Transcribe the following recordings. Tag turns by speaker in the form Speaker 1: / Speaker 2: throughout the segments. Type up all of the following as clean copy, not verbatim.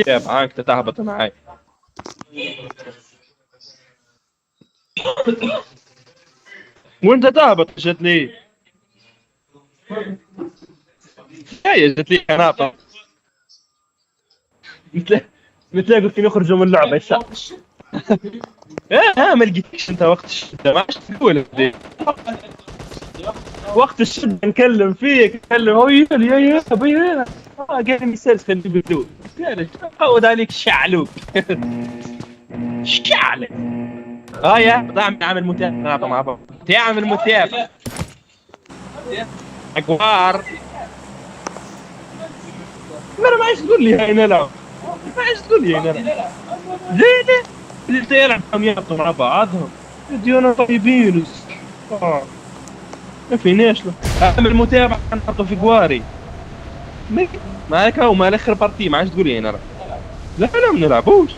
Speaker 1: معاك تتهبط معاي. وانت تهبط جت لي. هي جت لي قناطة. مثل قلت نخرجوا من اللعبة يسا. ما لقيتكش انت وقت الشدة ما عادش تقول وقت الشدة نكلم فيك نكلم يا بيا قال لي سالس خلي بدون عود عليك شعلوك. شعلك يا عامل متابعة مع بعض تعمل متابعة اقوار. ما عايش تقول لي هاي نلعب ما عايش تقول لي هاي نلعب ليه اللي تلعب يلعبوا مع بعضهم ديونا طيبين ما فيناش له اعمل متابعة نحطه في قواري مالك هو مال اخر بارتي ما عادش تقول لي انا لا ما نلعبوش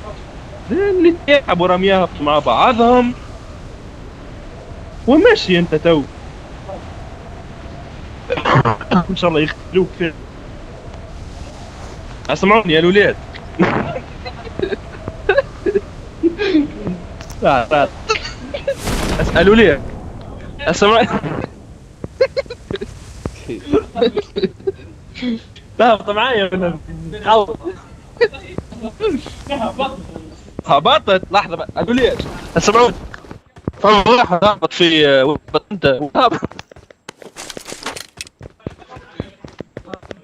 Speaker 1: اللي تلعبوا رام يهبطوا مع بعضهم وماشي انت تو ان شاء الله يخلوك فيه. اسمعوني يا الولاد. لا اسالوا لي اسمع. تهبط معايا ولا هبطت لحظه بقى قالوا لي اسمعوني واحد هبط في انت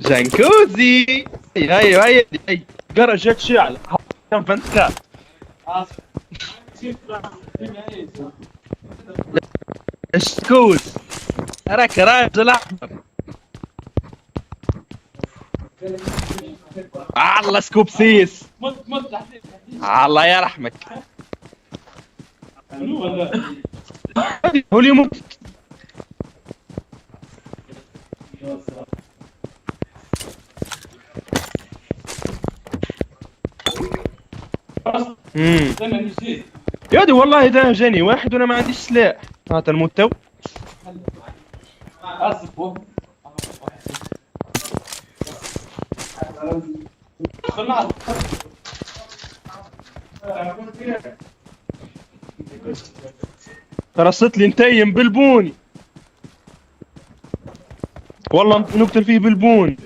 Speaker 1: جنكوزي هي قرا جت شعل كم فانتكات السكوز راك راجل الاحمر الله سكوبسيس الله يرحمك هو اليوم يا دي والله ده جاني واحد وانا ما عنديش سلاح هات الموت تو رصت لي نتيم بالبوني والله نقتل فيه بالبوني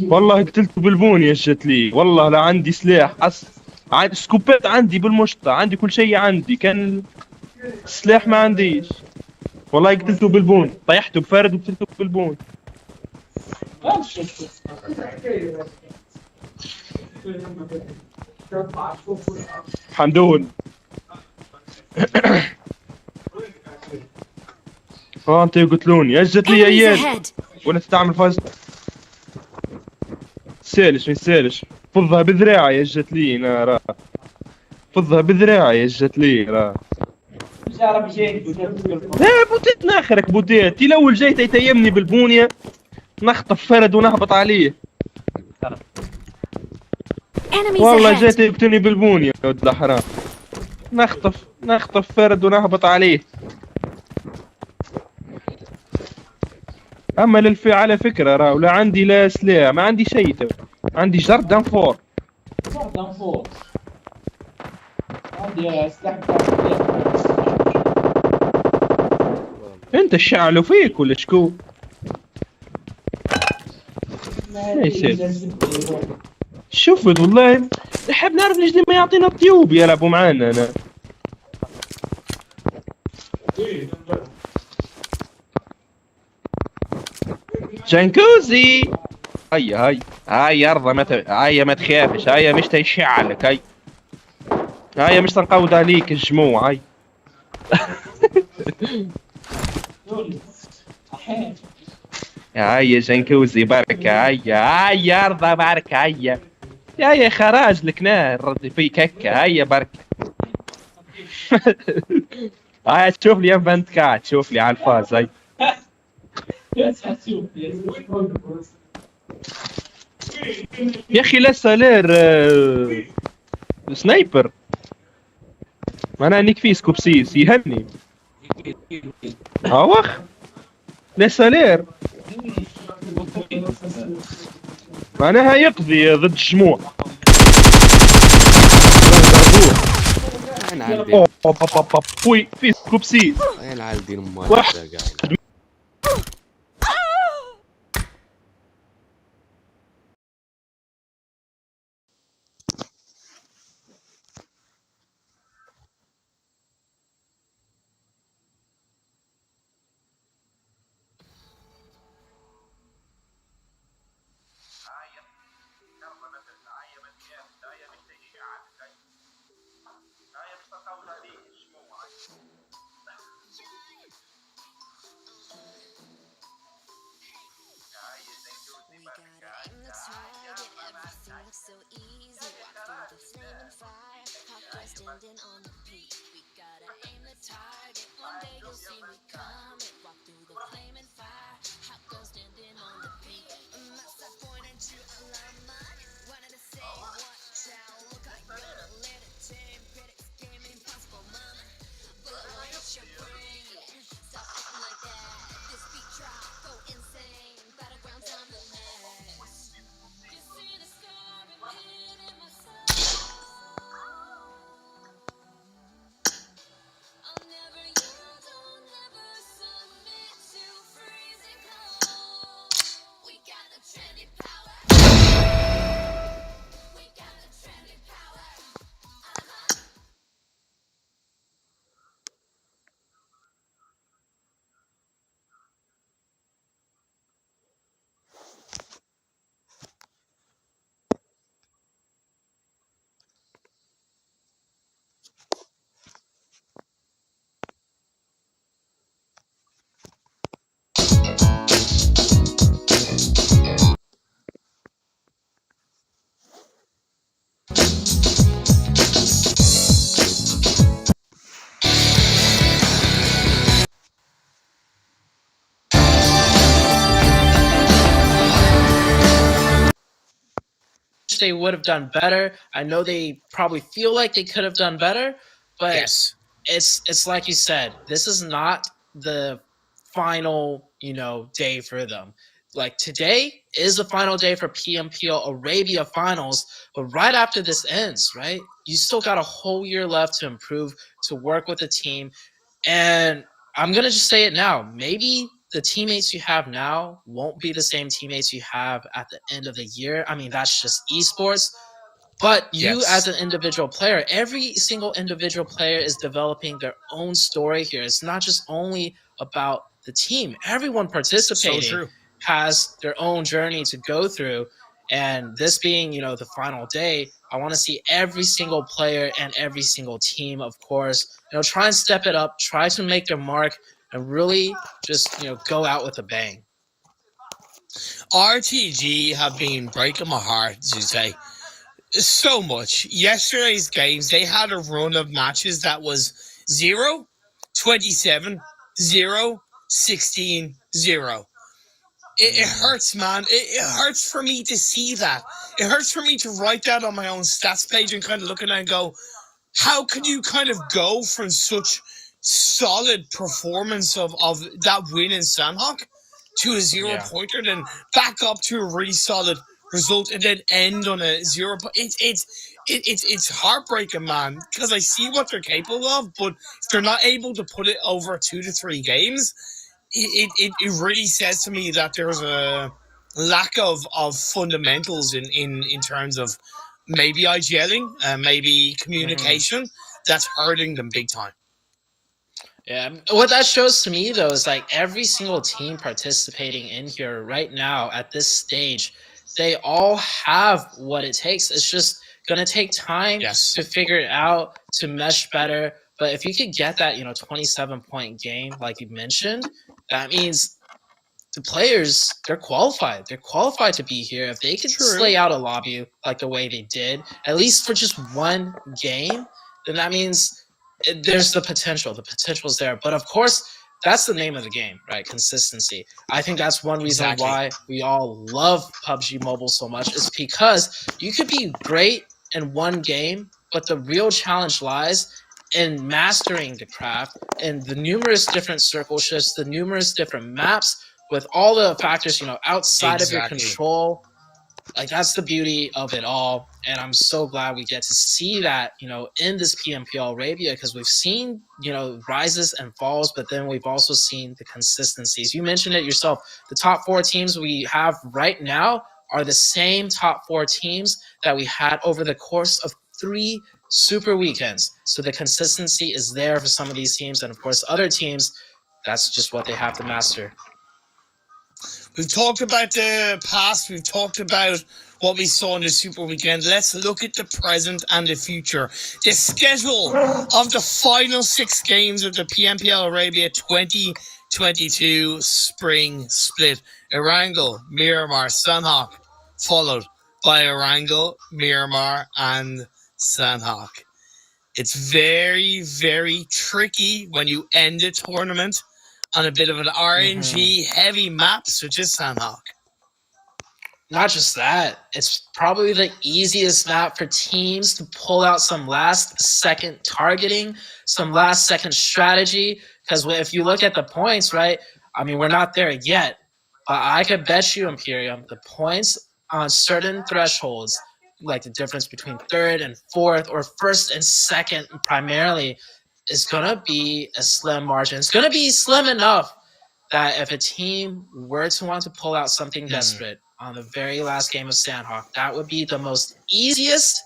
Speaker 1: والله قتلته بالبوني يا جت لي والله لا عندي سلاح عندي سكوبات عندي بالمشطة عندي كل شيء عندي كان السلاح ما عنديش والله قتلته بالبون طيحته بفرد وقتلته بالبون. حمدون انت يقتلوني اجت لي اياد ولا تستعمل فاز سالش من سالش فضها بذراعي اجت لي نارا فضها بذراعي اجت لي راه لا بوتيت ناخرك بوتيت الاول جاي تيمني بالبونية نخطف فرد ونهبط عليه والله جاي تقتلني بالبونية يا ولد الحرام نخطف فرد ونهبط عليه. اما على فكرة راه ولا عندي لا سلاح ما عندي شيء عندي جردن فور عندي سلاح انت الشعلو فيك ولا شكو؟ شوف والله نحب نعرف ليش ما يعطينا الطيوب يلعبوا معانا انا جنكوزي هاي يرضى هاي ما تخافش هاي مش تيشعلك هاي مش تنقود عليك الجموع هاي. هاي جنكوزي بركة هاي يرضى بركة هاي خراج لك نار فيك هكا هاي بركة. هاي تشوف لي يم بنت كات تشوف لي على الفاز هاي يا اخي لا سالير سنايبر ما انا نيك في سكوبسيس يهني وخ لا سالير معناها يقضي ضد الجموع.
Speaker 2: وين عالدين؟
Speaker 1: خوي في سكوبسي
Speaker 2: وين عالدين امال
Speaker 1: واحد
Speaker 2: الدقايق؟
Speaker 3: They would have done better. I know they probably feel like they could have done better, but
Speaker 4: Yes.
Speaker 3: it's like you said, this is not the final, day for them. Like today is the final day for PMPL Arabia finals, but right after this ends, right? You still got a whole year left to improve, to work with the team. And I'm going to just say it now. Maybe the teammates you have now won't be the same teammates you have at the end of the year. I mean, that's just esports. But you,
Speaker 4: Yes.
Speaker 3: as an individual player, every single individual player is developing their own story here. It's not just only about the team. Everyone participating
Speaker 4: true.
Speaker 3: has their own journey to go through. And this being, the final day, I want to see every single player and every single team, of course, try and step it up, try to make their mark, and really just, go out with a bang.
Speaker 4: RTG have been breaking my heart, to say. So much. Yesterday's games, they had a run of matches that was 0, 27, 0, 16, 0. It hurts, man. It hurts for me to see that. It hurts for me to write that on my own stats page and kind of look at it and go, how can you kind of go from such solid performance of that win in Sandhawk to a 0 pointer, then back up to a really solid result, and then end on a 0 point? It's heartbreaking, man, because I see what they're capable of, but if they're not able to put it over 2 to 3 games, it really says to me that there's a lack of fundamentals in terms of maybe IGLing, maybe communication, that's hurting them big time.
Speaker 3: Yeah, what that shows to me though is like every single team participating in here right now at this stage, they all have what it takes. It's just gonna take time
Speaker 4: Yes.
Speaker 3: to figure it out, to mesh better. But if you could get that, 27-point game like you mentioned, that means the players, they're qualified. They're qualified to be here. If they could slay out a lobby like the way they did, at least for just one game, then that means there's the potential. The potential is there. But of course, that's the name of the game, right? Consistency. I think that's one reason why we all love PUBG Mobile so much, is because you could be great in one game, but the real challenge lies in mastering the craft and the numerous different circle shifts, the numerous different maps, with all the factors, outside of your control. Like, that's the beauty of it all. And I'm so glad we get to see that, in this PMPL Arabia, because we've seen, rises and falls, but then we've also seen the consistencies. You mentioned it yourself. The top 4 teams we have right now are the same top 4 teams that we had over the course of 3 super weekends. So the consistency is there for some of these teams. And of course, other teams, that's just what they have to master.
Speaker 4: We've talked about the past. We've talked about what we saw in the Super Weekend. Let's look at the present and the future. The schedule of the final 6 games of the PMPL Arabia 2022 Spring Split. Erangel, Miramar, Sanhok, followed by Erangel, Miramar, and Sanhok. It's very, very tricky when you end a tournament on a bit of an RNG heavy map such as Sanhok.
Speaker 3: Not just that, it's probably the easiest map for teams to pull out some last second targeting, some last second strategy. Because if you look at the points, right? I mean, we're not there yet, but I could bet you, Imperium, the points on certain thresholds, like the difference between third and fourth, or first and second primarily, is going to be a slim margin. It's going to be slim enough that if a team were to want to pull out something desperate on the very last game of Sandhawk, that would be the most easiest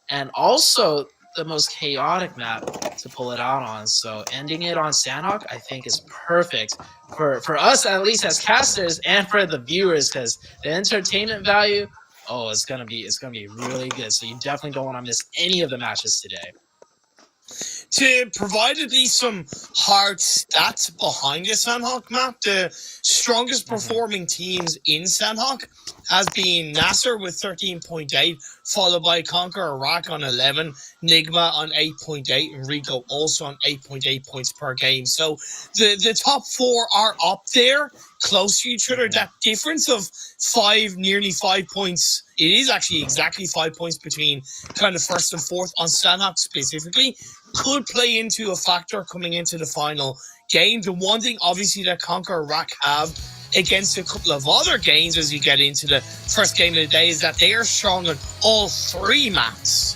Speaker 3: and also the most chaotic map to pull it out on. So ending it on Sandhawk, I think, is perfect for us, at least as casters, and for the viewers, because the entertainment value, it's gonna be really good. So you definitely don't want to miss any of the matches today.
Speaker 4: To provide at least some hard stats behind the Sanhok map, the strongest performing teams in Sanhok has been Nasser with 13.8, followed by Conquer Iraq on 11, Nigma on 8.8, and Rico also on 8.8 points per game. So the top 4 are up there, close to each other. That difference of nearly 5 points, it is actually exactly 5 points between kind of first and fourth on Sanhok specifically, could play into a factor coming into the final game. The one thing, obviously, that Conquer Iraq have against a couple of other games as you get into the first game of the day is that they are strong on all 3 maps.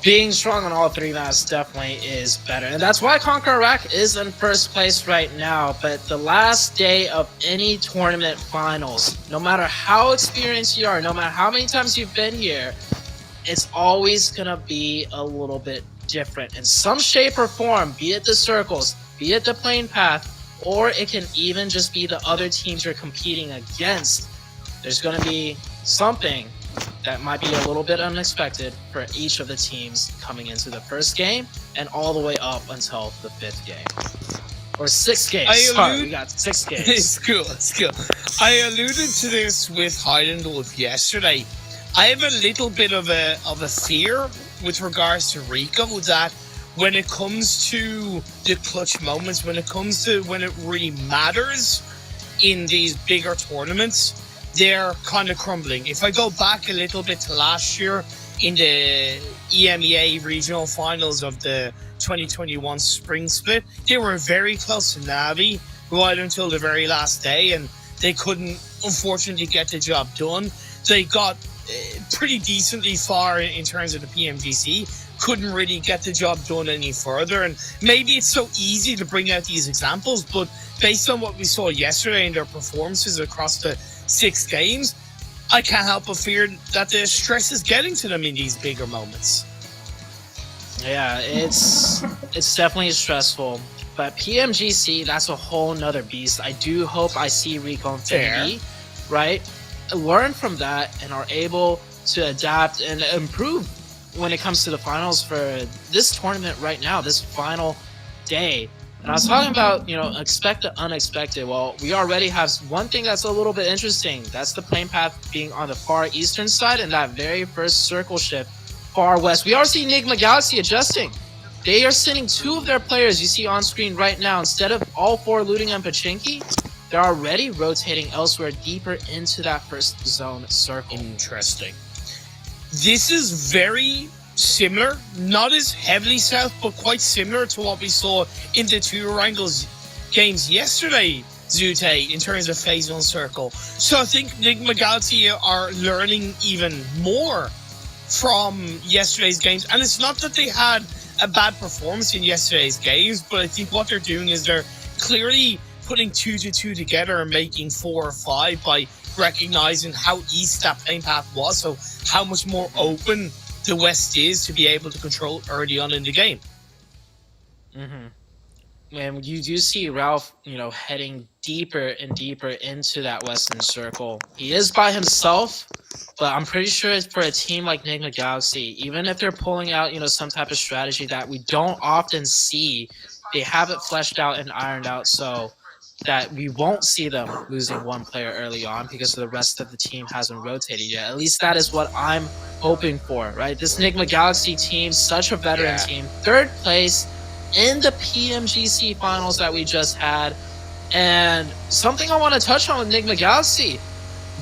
Speaker 3: Being strong on all 3 maps definitely is better. And that's why Conquer Iraq is in first place right now. But the last day of any tournament finals, no matter how experienced you are, no matter how many times you've been here, it's always going to be a little bit different in some shape or form, be it the circles, be it the plane path, or it can even just be the other teams you're competing against. There's going to be something that might be a little bit unexpected for each of the teams coming into the first game and all the way up until the 5th game. Or 6 games. Sorry, we got 6 games.
Speaker 4: It's cool. I alluded to this with Highland Wolf yesterday. I have a little bit of a fear with regards to Rico that when it comes to the clutch moments, when it comes to when it really matters in these bigger tournaments, they're kind of crumbling. If I go back a little bit to last year in the EMEA regional finals of the 2021 spring split, they were very close to Navi right until the very last day, and they couldn't, unfortunately, get the job done. They got pretty decently far in terms of the PMGC, couldn't really get the job done any further. And maybe it's so easy to bring out these examples, but based on what we saw yesterday in their performances across the 6 games, I can't help but fear that the stress is getting to them in these bigger moments.
Speaker 3: Yeah, it's definitely stressful. But PMGC, that's a whole nother beast. I do hope I see Rico Infinity, right, learn from that and are able to adapt and improve when it comes to the finals for this tournament right now, this final day. And I was talking about, expect the unexpected. Well, we already have one thing that's a little bit interesting. That's the plane path being on the far eastern side and that very first circle shift far west. We are seeing Enigma Galaxy adjusting. They are sending 2 of their players you see on screen right now. Instead of all 4 looting on Pachinki, they're already rotating elsewhere deeper into that first zone circle.
Speaker 4: Interesting. This is very similar, not as heavily south, but quite similar to what we saw in the 2 Wrangles games yesterday, Zute, in terms of phase one circle. So I think Enigma Galaxy are learning even more from yesterday's games. And it's not that they had a bad performance in yesterday's games, but I think what they're doing is they're clearly putting 2 to 2 together and making 4 or 5 by recognizing how east that playing path was, so how much more open the West is to be able to control early on in the game.
Speaker 3: Mm-hmm. And you do see Ralph, heading deeper and deeper into that Western Circle. He is by himself, but I'm pretty sure it's for a team like Enigma Galaxy, even if they're pulling out, some type of strategy that we don't often see, they have it fleshed out and ironed out so that we won't see them losing one player early on because the rest of the team hasn't rotated yet. At least that is what I'm hoping for, right? This Enigma Galaxy team, such a veteran team, third place in the PMGC finals that we just had. And something I want to touch on with Enigma Galaxy,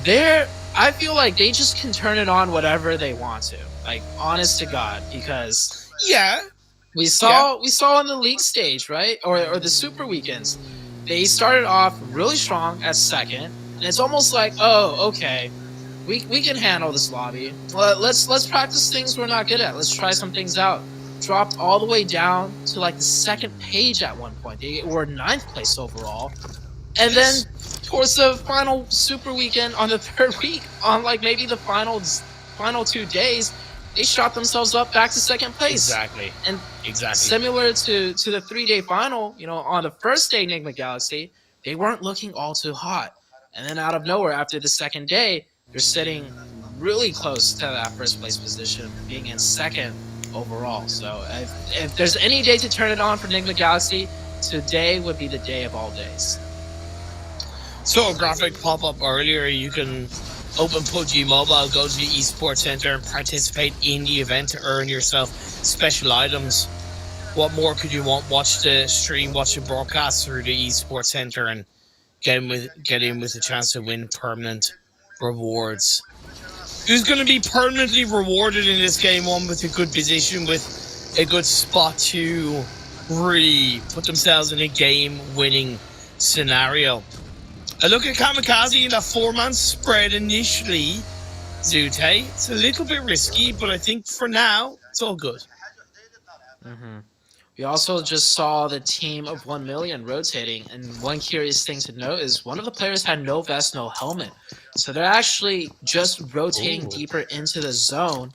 Speaker 3: I feel like they just can turn it on whatever they want to. Like, honest to God, because we saw on the league stage, right? Or the Super Weekends, they started off really strong at second, and it's almost like, oh, okay, we can handle this lobby. Let's practice things we're not good at. Let's try some things out. Dropped all the way down to like the second page at one point. They were 9th place overall. And then towards the final Super Weekend on the third week, on like maybe the final 2 days, they shot themselves up back to second place.
Speaker 4: Exactly.
Speaker 3: Similar to the 3-day final, on the first day, Enigma Galaxy, they weren't looking all too hot. And then out of nowhere, after the second day, they're sitting really close to that first place position, being in second overall. So if there's any day to turn it on for Enigma Galaxy, today would be the day of all days.
Speaker 4: So a graphic pop up earlier. You can open PUBG Mobile, go to the esports center and participate in the event to earn yourself special items. What more could you want? Watch the stream, watch the broadcast through the esports center, and get in with a chance to win permanent rewards. Who's going to be permanently rewarded in this game? One with a good position, with a good spot to really put themselves in a game-winning scenario. I look at Kamikaze in that 4-man spread initially, Zute. It's a little bit risky, but I think for now, it's all good.
Speaker 3: Mm-hmm. We also just saw the team of 1 million rotating, and one curious thing to note is one of the players had no vest, no helmet. So they're actually just rotating deeper into the zone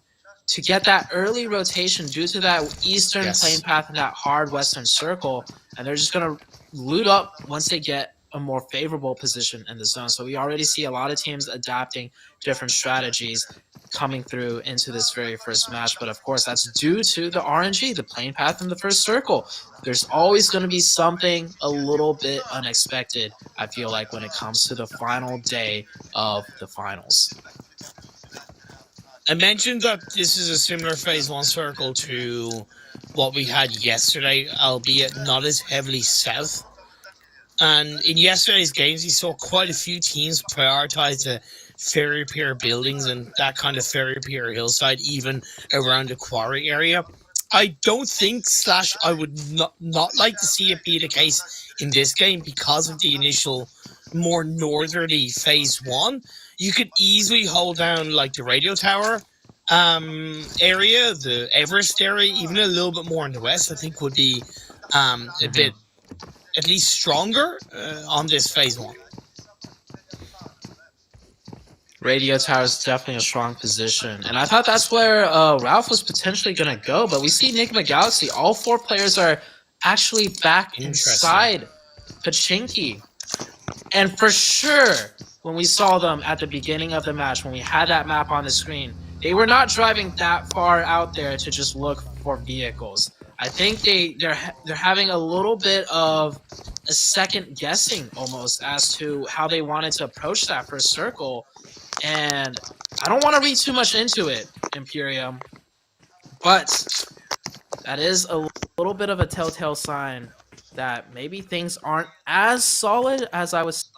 Speaker 3: to get that early rotation due to that eastern playing path and that hard western circle, and they're just going to loot up once they get a more favorable position in the zone. So we already see a lot of teams adapting different strategies coming through into this very first match. But of course, that's due to the RNG, the playing path in the first circle. There's always going to be something a little bit unexpected, I feel like, when it comes to the final day of the finals.
Speaker 4: I mentioned that this is a similar phase 1 circle to what we had yesterday, albeit not as heavily south. And in yesterday's games, we saw quite a few teams prioritize the Ferry Pier buildings and that kind of Ferry Pier hillside, even around the quarry area. I don't think / I would not like to see it be the case in this game because of the initial more northerly phase 1. You could easily hold down like the radio tower area, the Everest area, even a little bit more in the west. I think would be a bit at least stronger on this phase 1.
Speaker 3: Radio Tower is definitely a strong position. And I thought that's where Ralph was potentially going to go. But we see Enigma Galaxy. All 4 players are actually back inside Pachinki. And for sure, when we saw them at the beginning of the match, when we had that map on the screen, they were not driving that far out there to just look for vehicles. I think they're having a little bit of a second guessing almost as to how they wanted to approach that first circle. And I don't want to read too much into it, Imperium, but that is a little bit of a telltale sign that maybe things aren't as solid as I was.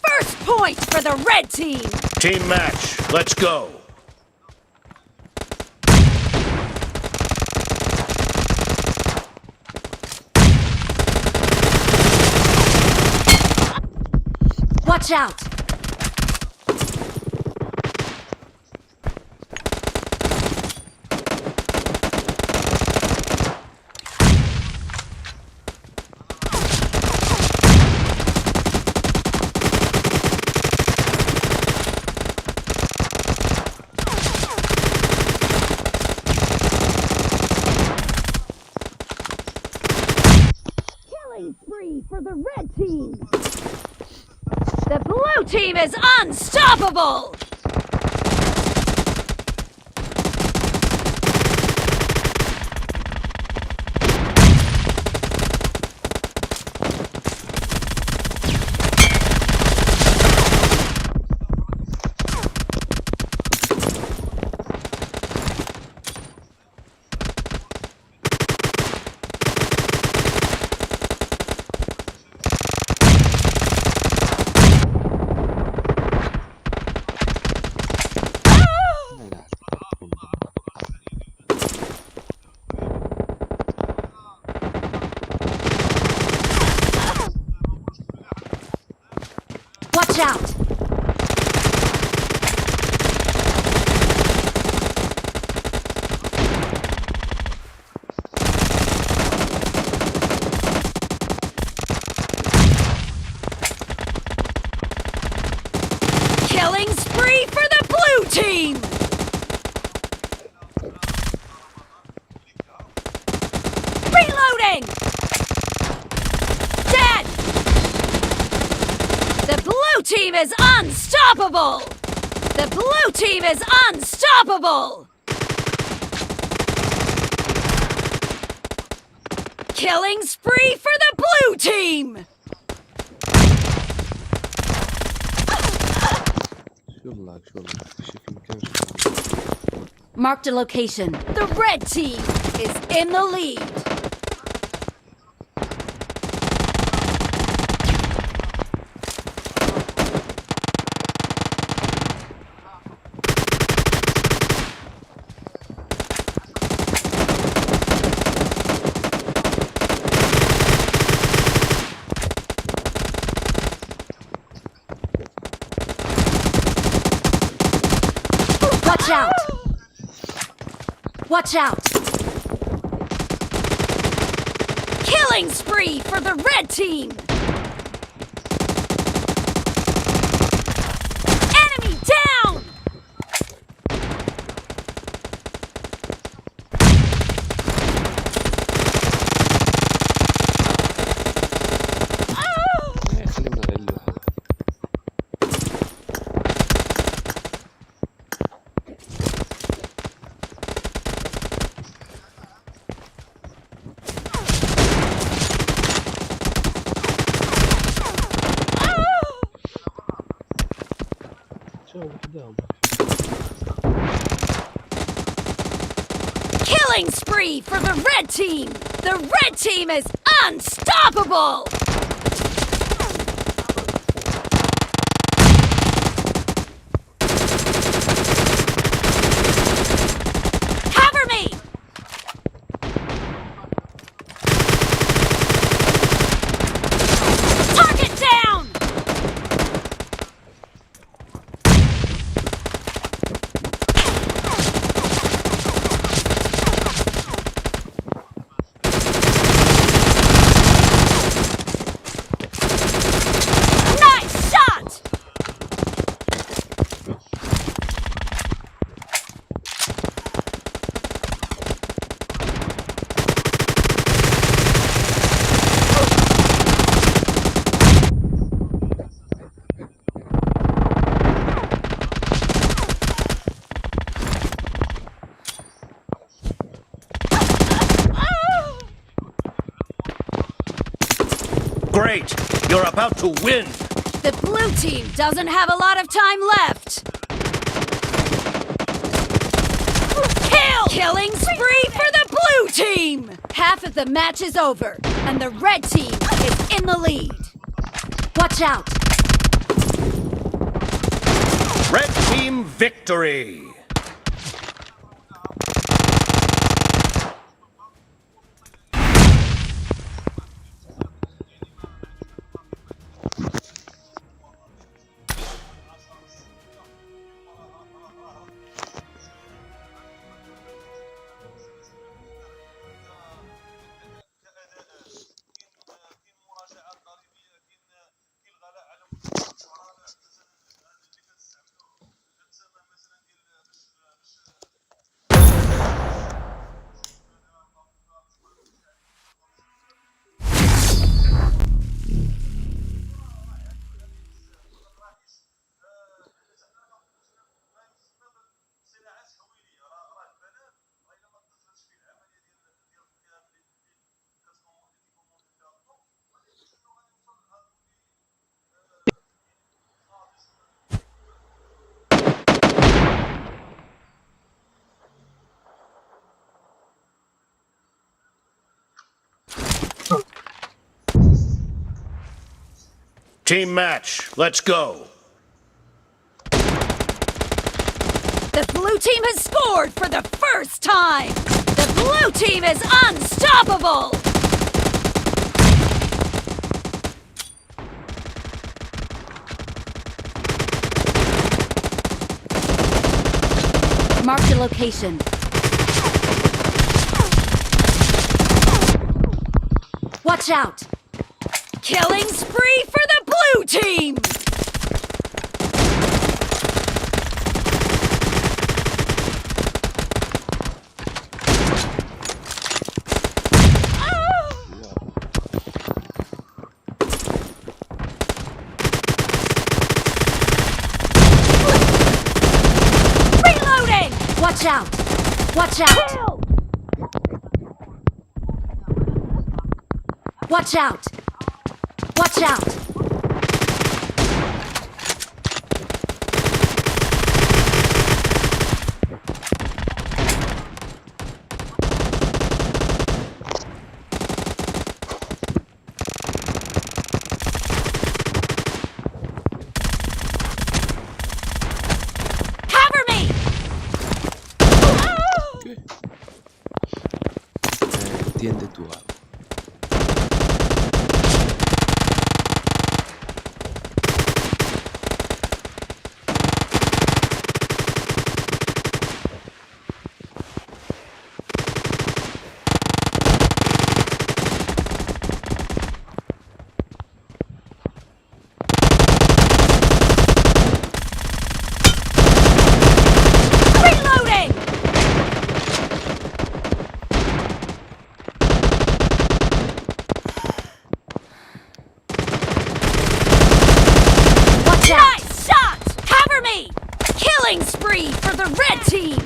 Speaker 2: First point for the red team.
Speaker 5: Team match. Let's go.
Speaker 2: Watch out. Killing spree for the red team. The blue team is unstoppable. Watch out. Killing spree for the blue team. Reloading. Dead. The blue team is unstoppable. The blue team is unstoppable. Killing spree for the blue team. Marked a location. The red team is in the lead. Watch out! Watch out! Killing spree for the red team! Enemy down! Killing spree for the red team! The red team is unstoppable! Cover me! Target down!
Speaker 5: You're about to win.
Speaker 2: The blue team doesn't have a lot of time left. Kill! Killing spree for the blue team! Half of the match is over, and the red team is in the lead. Watch out!
Speaker 5: Red team victory. Team match. Let's go.
Speaker 2: The blue team has scored for the first time! The blue team is unstoppable! Mark the location. Watch out! Killing spree for the blue team! Reloading! Watch out! Watch out! Watch out! Watch out! Cover me!
Speaker 6: Entiende tu alma.
Speaker 2: Reloading! Watch out! Nice shot! Cover me! Killing spree for the red team!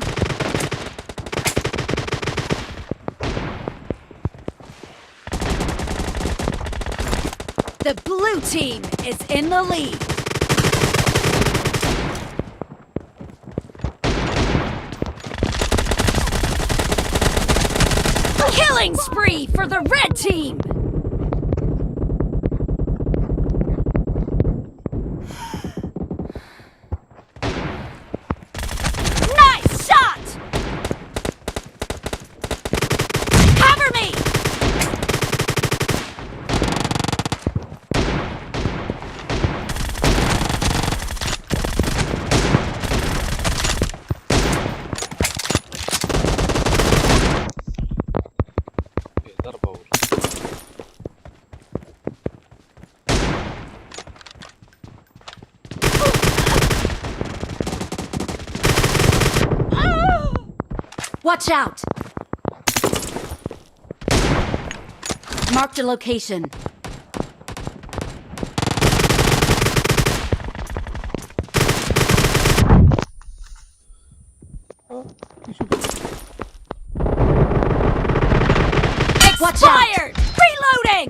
Speaker 2: The blue team is in the lead. Killing spree for the red team! Nice shot! Cover me!
Speaker 6: ضربة أولى.
Speaker 2: Watch out! Mark the location. Expired! Reloading!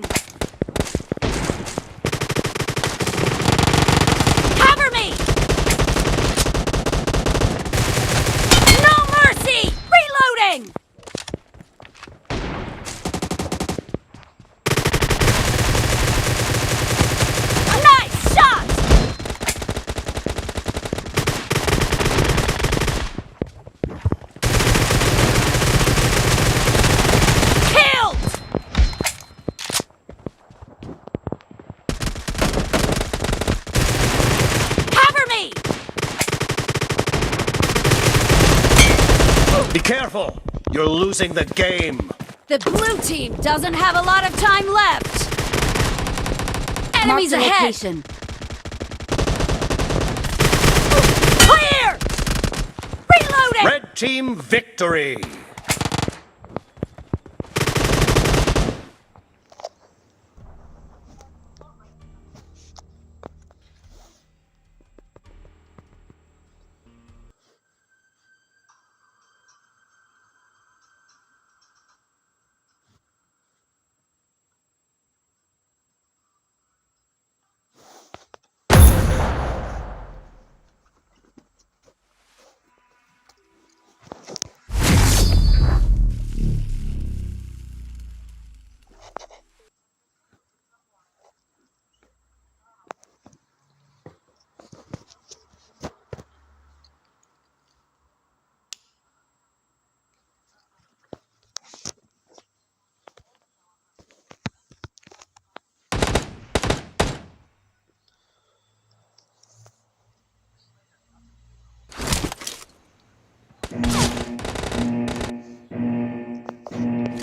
Speaker 5: careful! You're losing the game!
Speaker 2: The blue team doesn't have a lot of time left. Enemies ahead. Location. Clear! Reloading!
Speaker 5: Red team victory!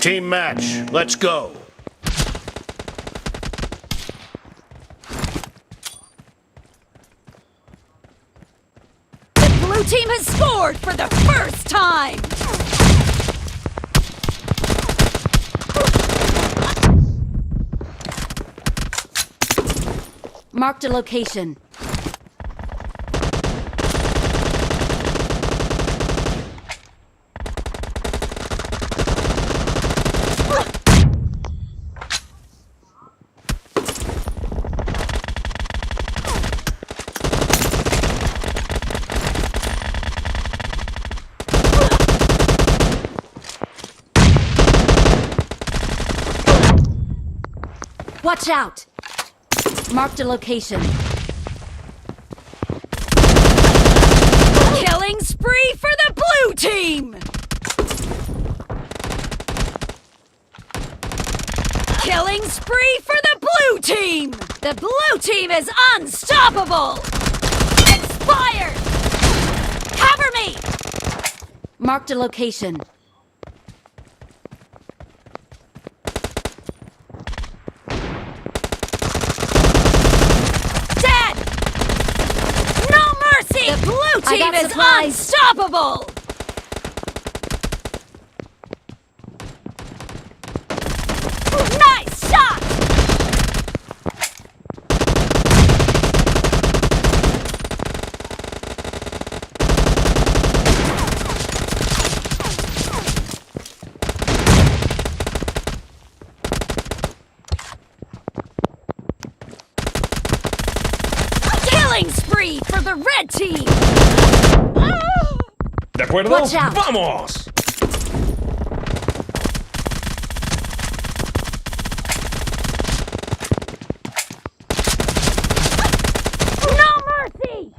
Speaker 5: Team match, let's go.
Speaker 2: The blue team has scored for the first time! Marked a location. Watch out! Marked a location. Killing spree for the blue team! Killing spree for the blue team! The blue team is unstoppable! Expired! Cover me! Marked a location. The blue team is unstoppable! Nice shot! Killing spree for the red team!
Speaker 5: ¿De acuerdo?
Speaker 2: Watch out.
Speaker 5: ¡Vamos!
Speaker 2: No mercy!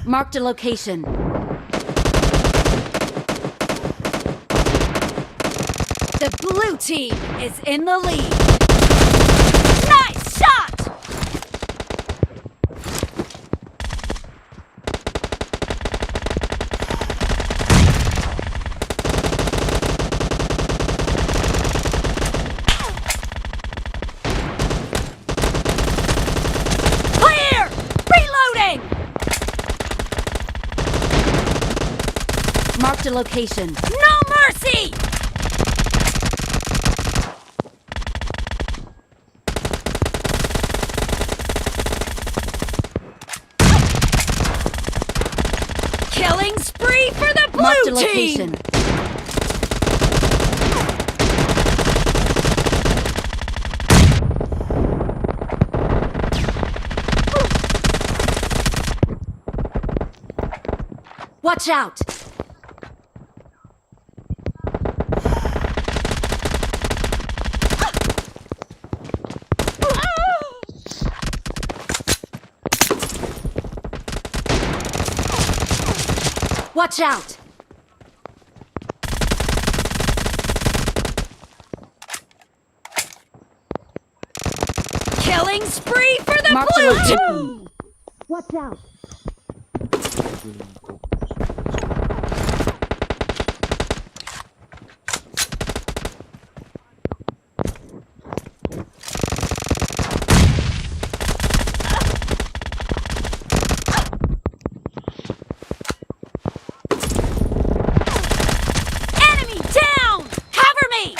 Speaker 2: Marked a location. The blue team is in the lead. Nice shot! Clear! Reloading! Marked a location. No mercy! Killing spree for the blue team! Watch out! Watch out! Killing spree for the blue team! Watch out!
Speaker 6: Yun po.
Speaker 2: Enemy down! Cover me!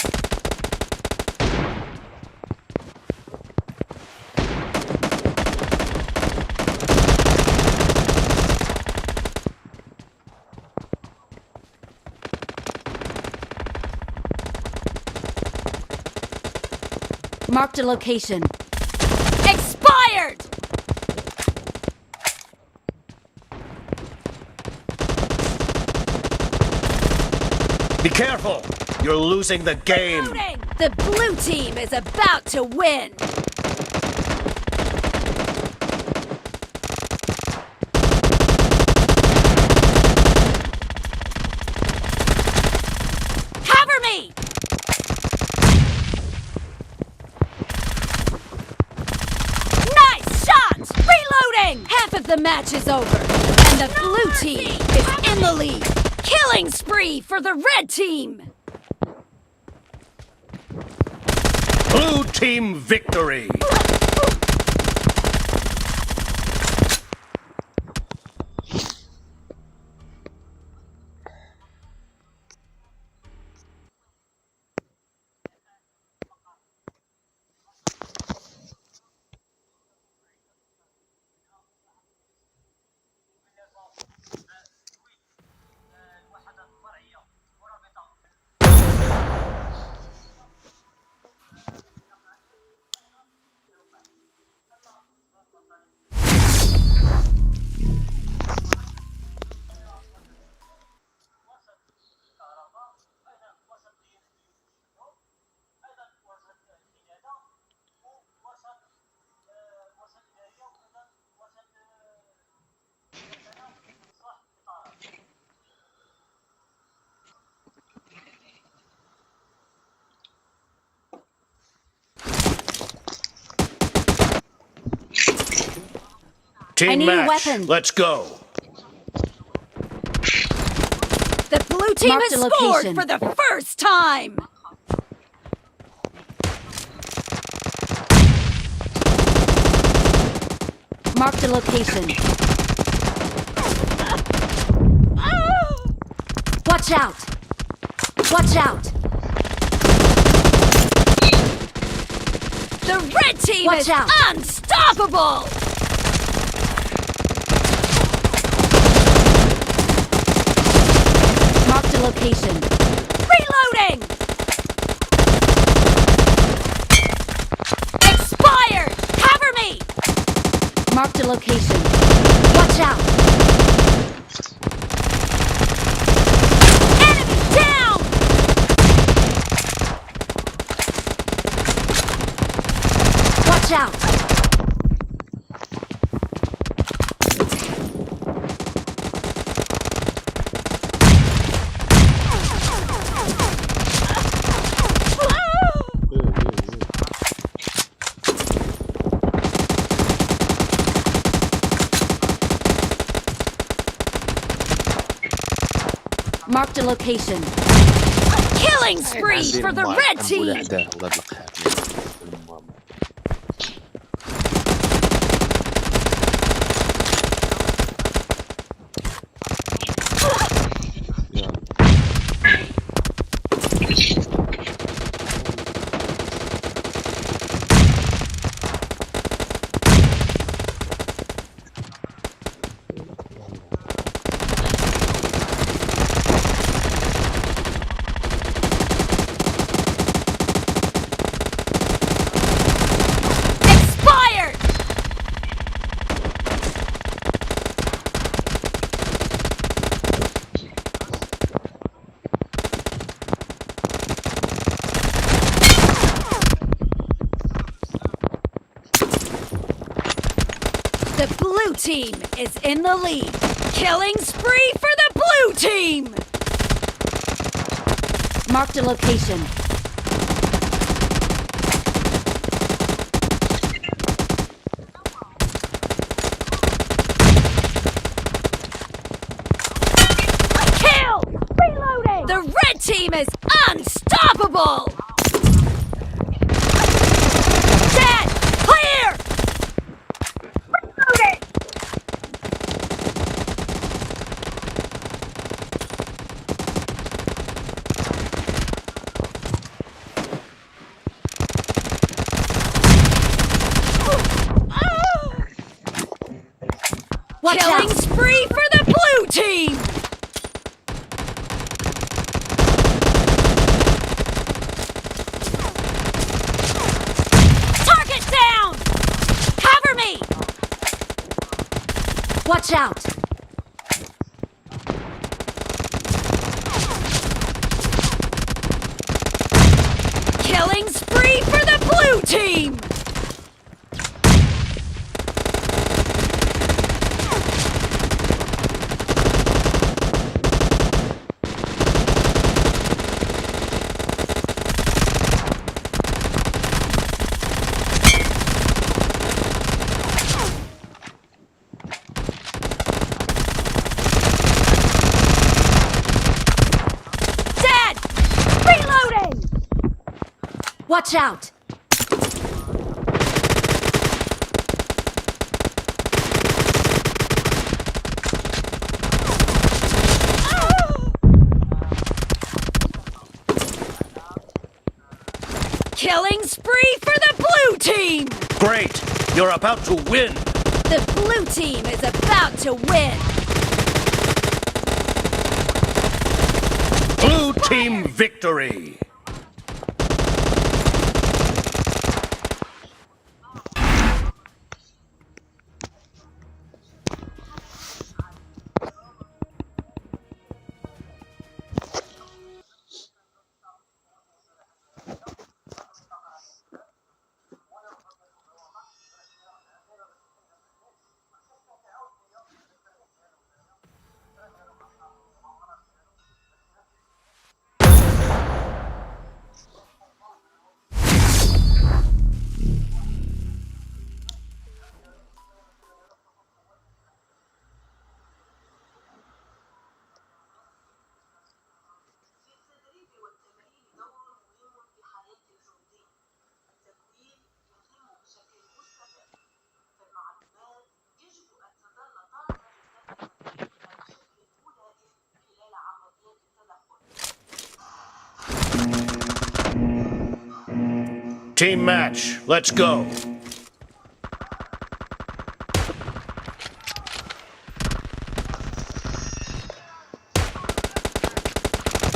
Speaker 2: Marked a location. Expired!
Speaker 5: Be careful! You're losing the game!
Speaker 2: Reloading! The blue team is about to win! Cover me! Nice shot! Reloading! Half of the match is over, and the blue team is in the lead. Killing spree for the red team!
Speaker 5: Blue team victory! Team
Speaker 2: I need a
Speaker 5: match,
Speaker 2: weapon.
Speaker 5: let's go!
Speaker 2: The blue team
Speaker 7: Marked
Speaker 2: has
Speaker 7: a
Speaker 2: scored
Speaker 7: location.
Speaker 2: for the first time!
Speaker 7: Marked a location. Watch out! Watch out!
Speaker 2: The red team
Speaker 7: Watch
Speaker 2: is
Speaker 7: out.
Speaker 2: unstoppable!
Speaker 7: Marked a location.
Speaker 2: Reloading! Expired! Cover me!
Speaker 7: Marked a location. Watch out!
Speaker 2: Enemy down!
Speaker 7: Watch out! Marked a location.
Speaker 2: Killing spree for the red team!
Speaker 6: ده ولاد الخير. يلا.
Speaker 2: Expired! The blue team is in the lead. Killing spree for the blue team!
Speaker 7: Marked a location.
Speaker 2: Unstoppable! Dead! Clear!
Speaker 7: Watch
Speaker 2: Killing
Speaker 7: out!
Speaker 2: spree for the blue team! Target down! Cover me!
Speaker 7: Watch out!
Speaker 2: Killing spree for the blue team! Dead! Reloading!
Speaker 7: Watch out!
Speaker 2: Killing spree for the blue team!
Speaker 5: Great! You're about to win!
Speaker 2: The blue team is about to win!
Speaker 5: Blue team victory! Team match, let's go.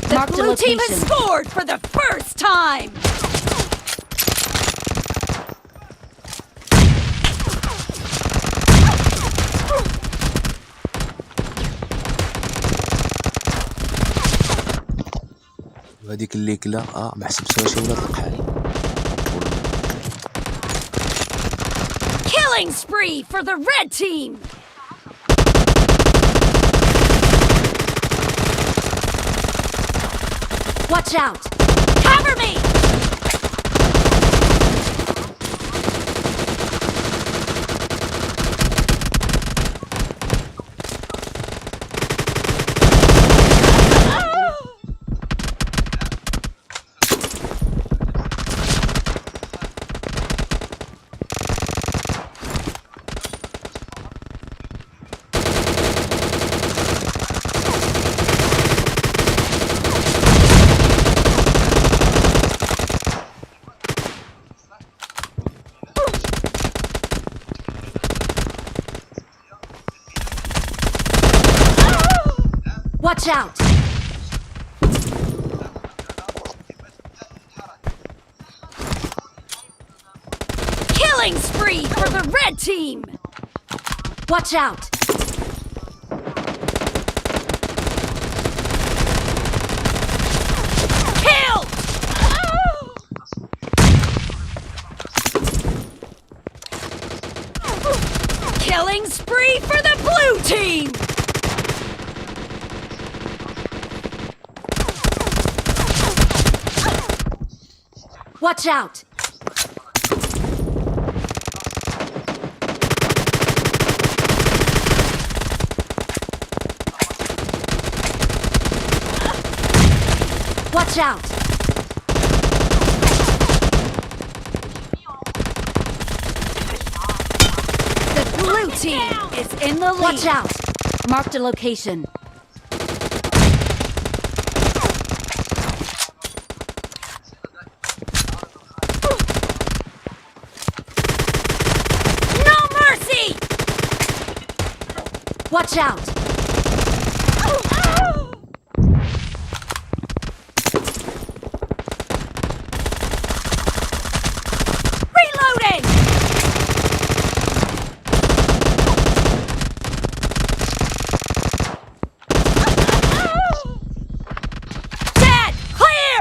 Speaker 2: The
Speaker 7: Marked a
Speaker 2: blue team has
Speaker 7: location.
Speaker 2: scored for the first time!
Speaker 6: وهذيك اللي كلا ما حسبتهاش ولا الحال.
Speaker 2: Killing spree for the red team!
Speaker 7: Watch out!
Speaker 2: Cover me!
Speaker 7: Watch out!
Speaker 2: Killing spree for the red team!
Speaker 7: Watch out!
Speaker 2: Kill! Killing spree for the blue team!
Speaker 7: Watch out! Watch out!
Speaker 2: blue team is in the lead.
Speaker 7: Watch out! Marked a location.
Speaker 2: No mercy!
Speaker 7: Watch out!
Speaker 2: Reloading! Dead! Clear!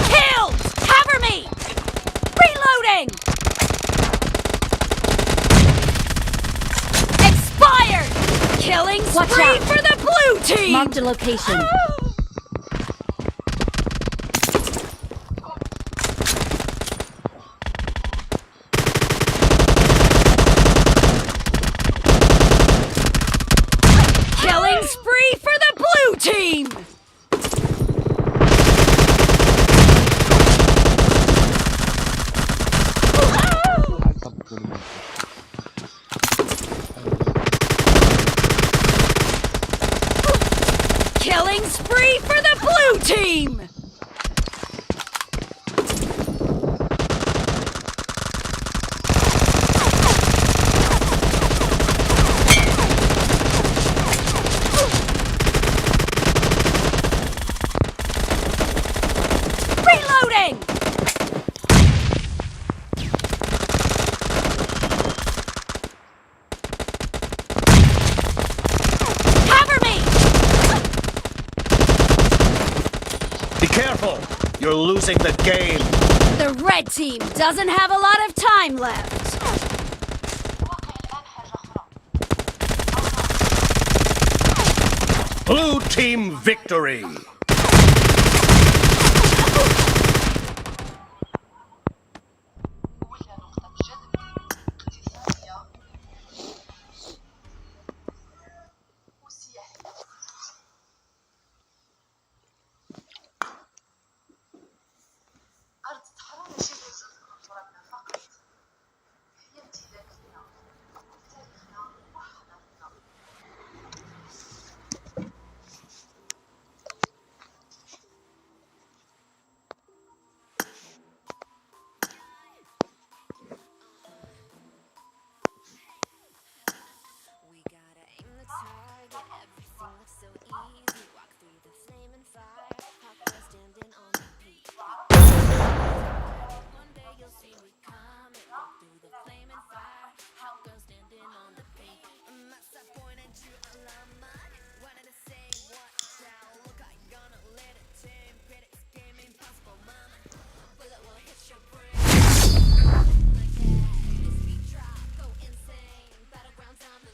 Speaker 2: Killed! Cover me! Reloading! Expired! Killing
Speaker 7: Watch
Speaker 2: spree
Speaker 7: out.
Speaker 2: for the blue team!
Speaker 7: Marked a location.
Speaker 2: Killing spree for the blue team! Killing spree for the blue team! Reloading! Cover me!
Speaker 5: Be careful! You're losing the game.
Speaker 2: The red team doesn't have a lot of time left.
Speaker 5: Blue team victory!
Speaker 8: We gotta aim the target, everything looks so easy. Walk through the flame and fire, hot girl standing on the peak. One day you'll see me coming, walk through the flame and fire, hot girl standing on the peak. Massa pointed you alarm, wanted to say watch out. Look, I gonna let it team, critics game impossible, mama. Bullet will hit your brain. Like that, this beat drop, go insane. Battlegrounds on the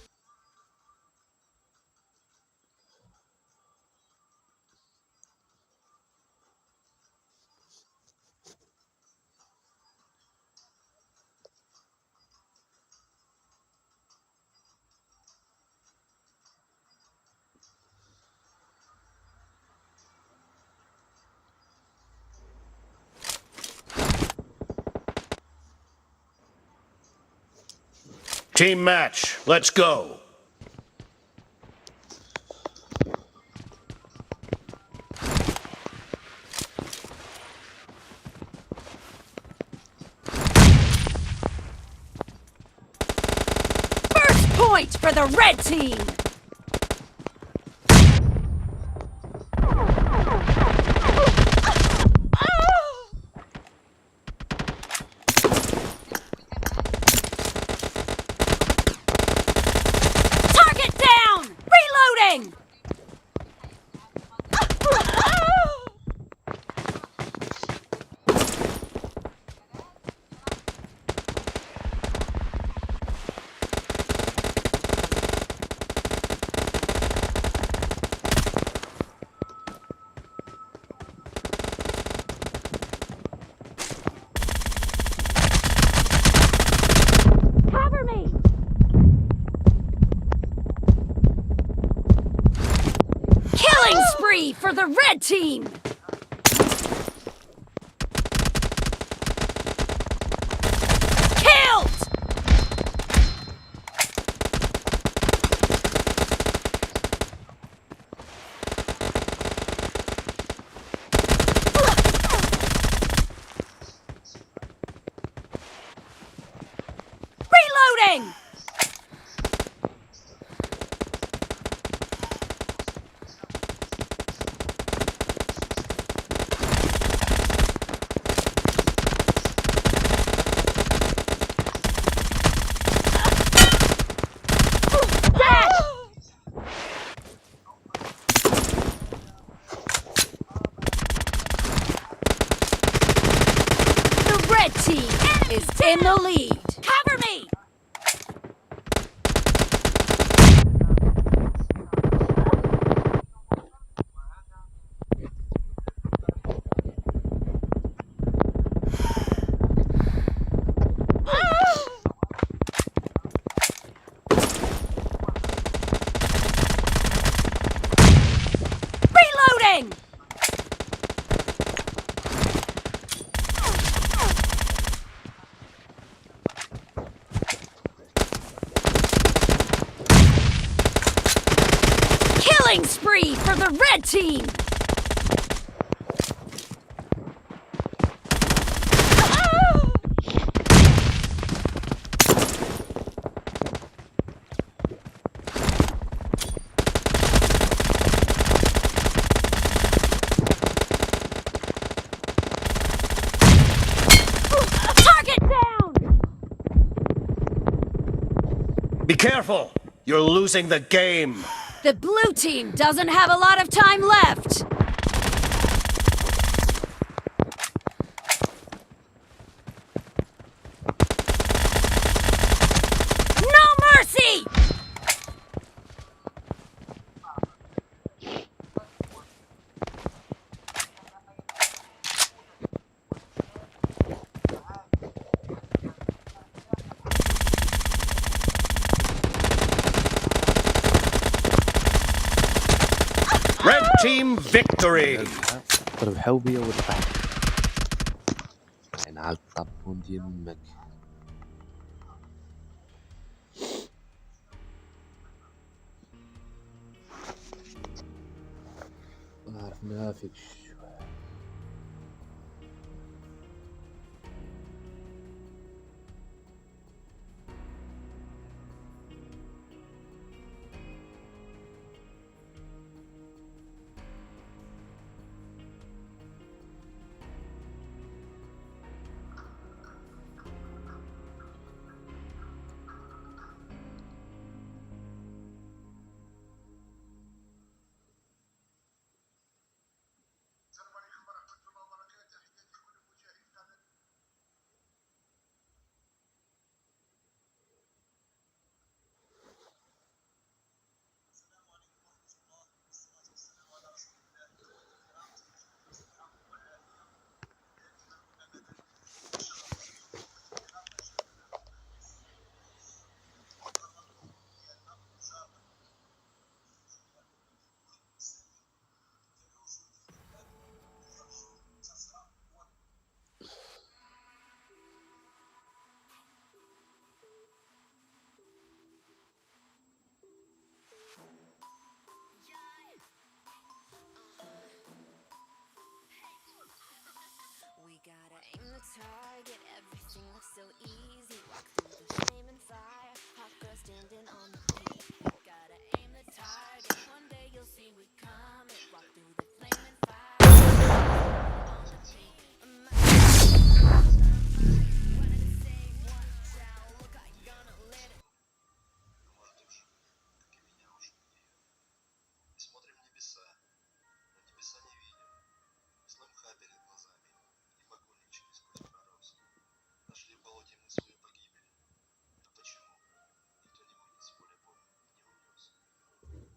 Speaker 5: Team match, let's go.
Speaker 2: First point for the red team! Target down! Reloading! Cover me! Killing spree for the red team! Reloading! The red team is in the lead. Cover me! Reloading! Killing spree for the red team! Target down!
Speaker 5: Be careful! You're losing the game!
Speaker 2: The blue team doesn't have a lot of time left. No mercy!
Speaker 5: Red team victory!
Speaker 6: ربحوا بيا وربحت. يعني على الطابون ديال امك. عرفنا فيك شو.
Speaker 8: We gotta aim the target, everything looks so easy. Walk through the flame and fire, hot girl standing on the peak. Gotta aim the target, one day you'll see we coming. Walk through the flame and fire, on the peak. Wanted to say, watch out, look, I gonna let it.
Speaker 9: Смотрим небеса, но небеса не видим. Сломха перед глазами, и погонщик сквозь пророс. Нашли в болоте мы свою погибель. А почему? Никто не вынес поля боя, не унес.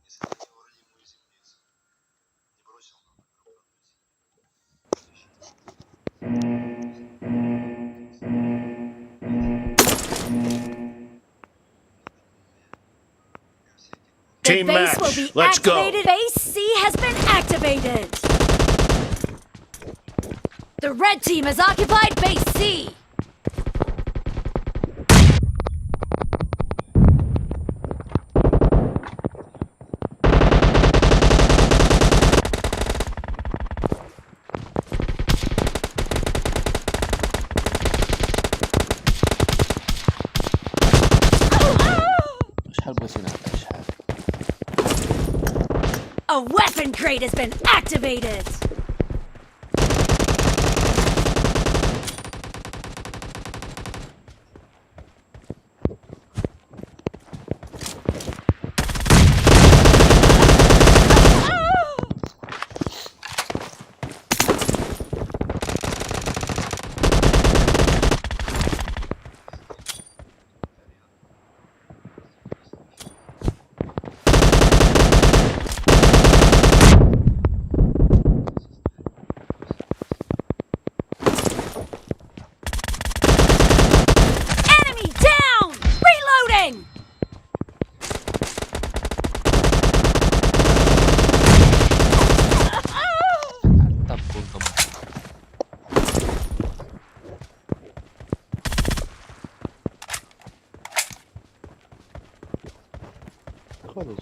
Speaker 9: Не сохранил родимую землицу, не бросил нам на гроб родной
Speaker 2: The
Speaker 5: Team
Speaker 2: base will
Speaker 5: match.
Speaker 2: be
Speaker 5: Let's go.
Speaker 2: activated. Base C has been activated. The red team has occupied base C. A weapon crate has been activated! Enemy down! Reloading!
Speaker 6: طب كنت خلص.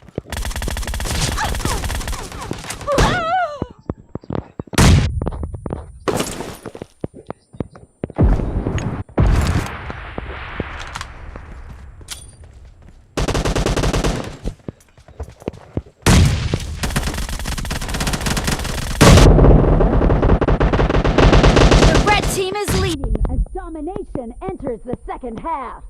Speaker 2: The red team is leading as domination enters the second half.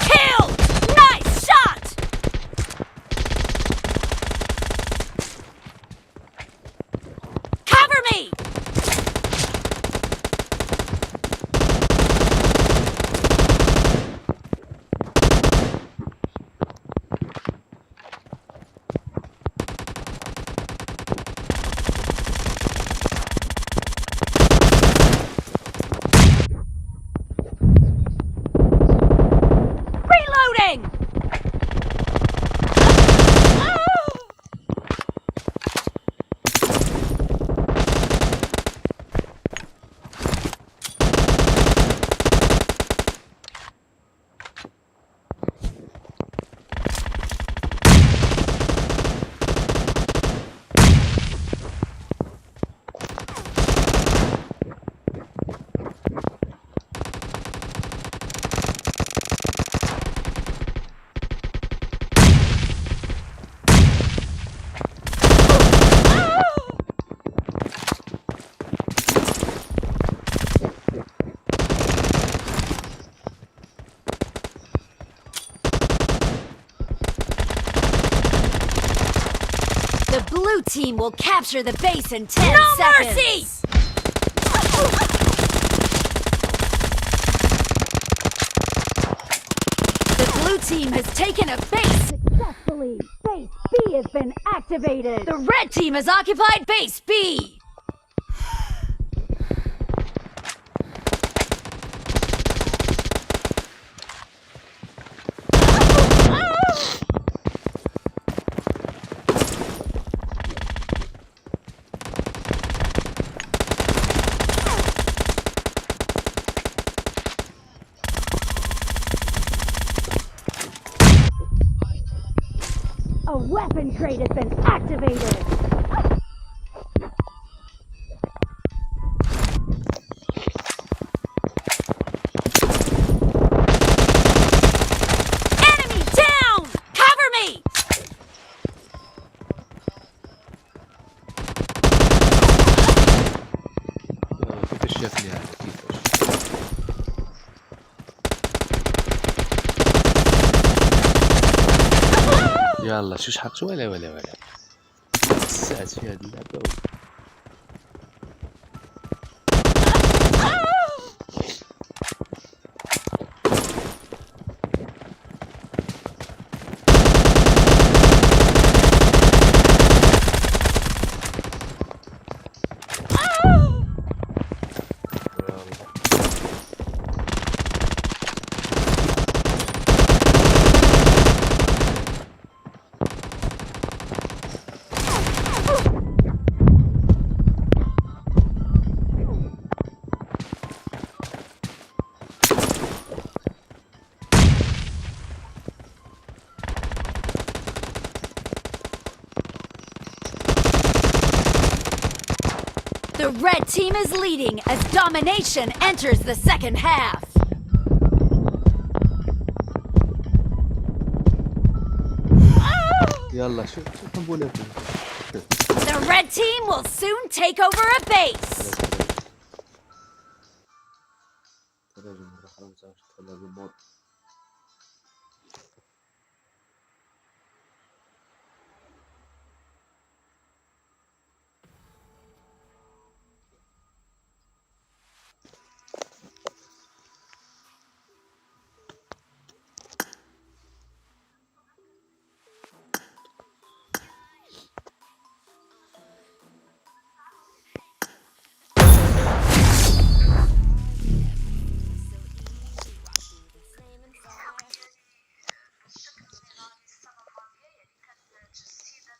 Speaker 2: Kill! Nice shot! Cover me! Reloading! The blue team will capture the base in 10 seconds. Mercy! The blue team has taken a base successfully. Base B has been activated. The red team has occupied base B. A weapon crate has been activated. Enemy down! Cover me!
Speaker 6: كيفاش شافني هذا كيفاش؟ يلا شو شحط ولا ساعات في هذه اللعبة
Speaker 2: red team is leading as domination enters the second half.
Speaker 6: يلا شوف نقول لكم.
Speaker 2: The red team will soon take over a base.
Speaker 6: تراجع مرة خلاص تطلع بالموت.
Speaker 8: بالشكل النضالي السنة الماضية يعني كان تجسيدا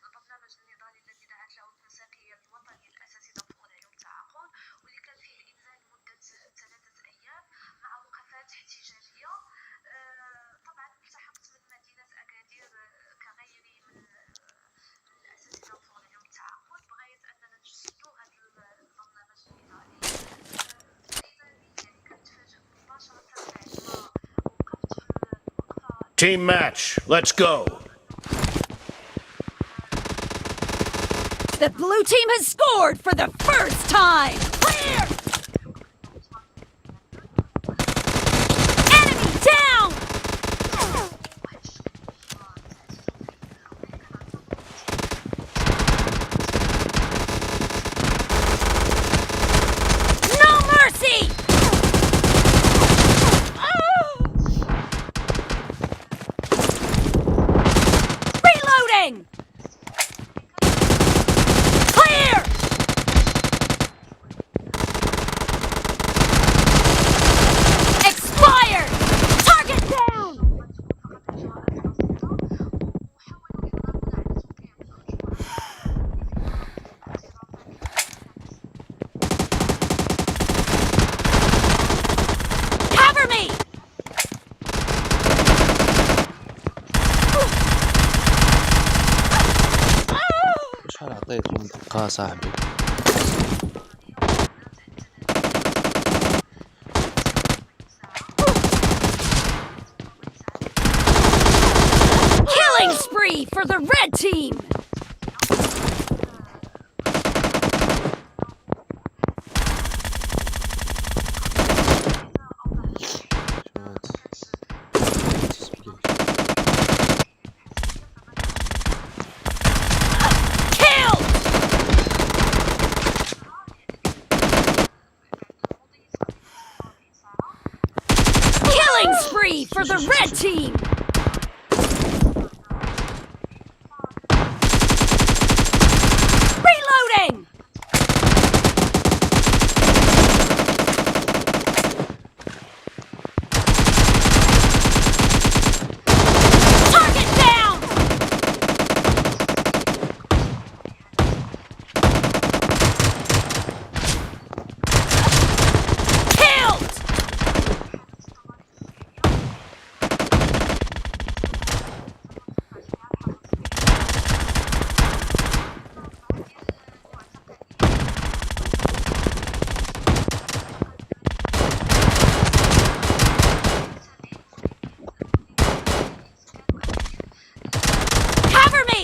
Speaker 8: البرنامج النضالي الذي دعت له المساقي الوطني الأساسي دفع اليوم تعاقد واللي كان فيه إنزال لمدة 3 أيام مع وقفات احتجاجية. طبعا التحقت من مدينة أكادير كغيري من الأساتذة دفع اليوم تعاقد بغاية أننا نجسدوا هذا البرنامج النضالي. فإذا يعني كنتفاجئ مباشرة بعدما وقفت في الوقفة.
Speaker 5: Team match. Let's go.
Speaker 2: The blue team has scored for the first time. Clear! Enemy down! No mercy! Reloading! Clear! Expired! Target down! Cover me!
Speaker 6: شحال عطيت منطقة صاحبي.
Speaker 2: Killing spree for the red team! Kill! Killing spree for the red team! Reloading! Target down! Killed! Cover me!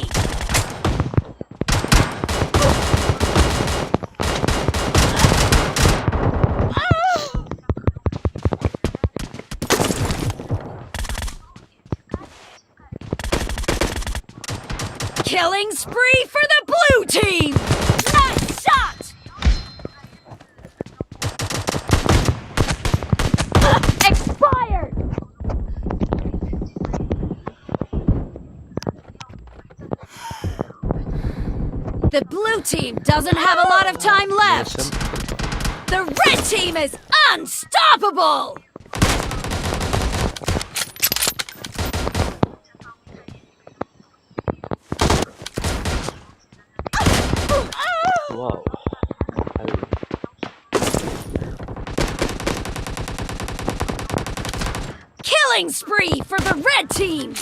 Speaker 2: Killing spree for the blue team! Nice shot! Expired! The blue team doesn't have a lot of time left. The red team is unstoppable!
Speaker 6: واو.
Speaker 2: Killing spree for the red team!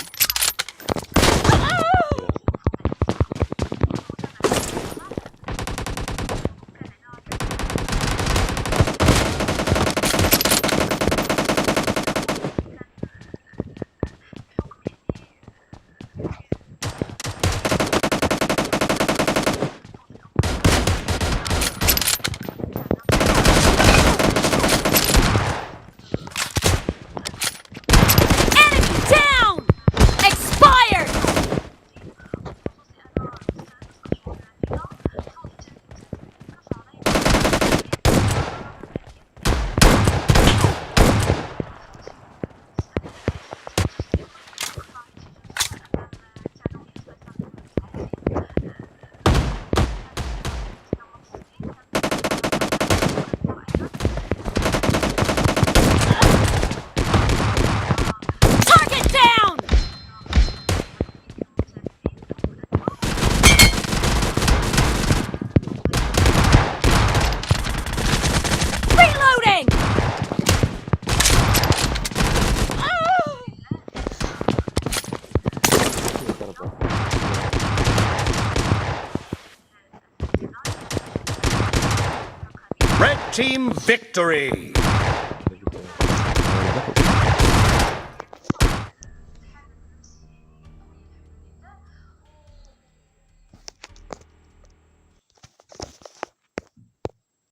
Speaker 5: team victory.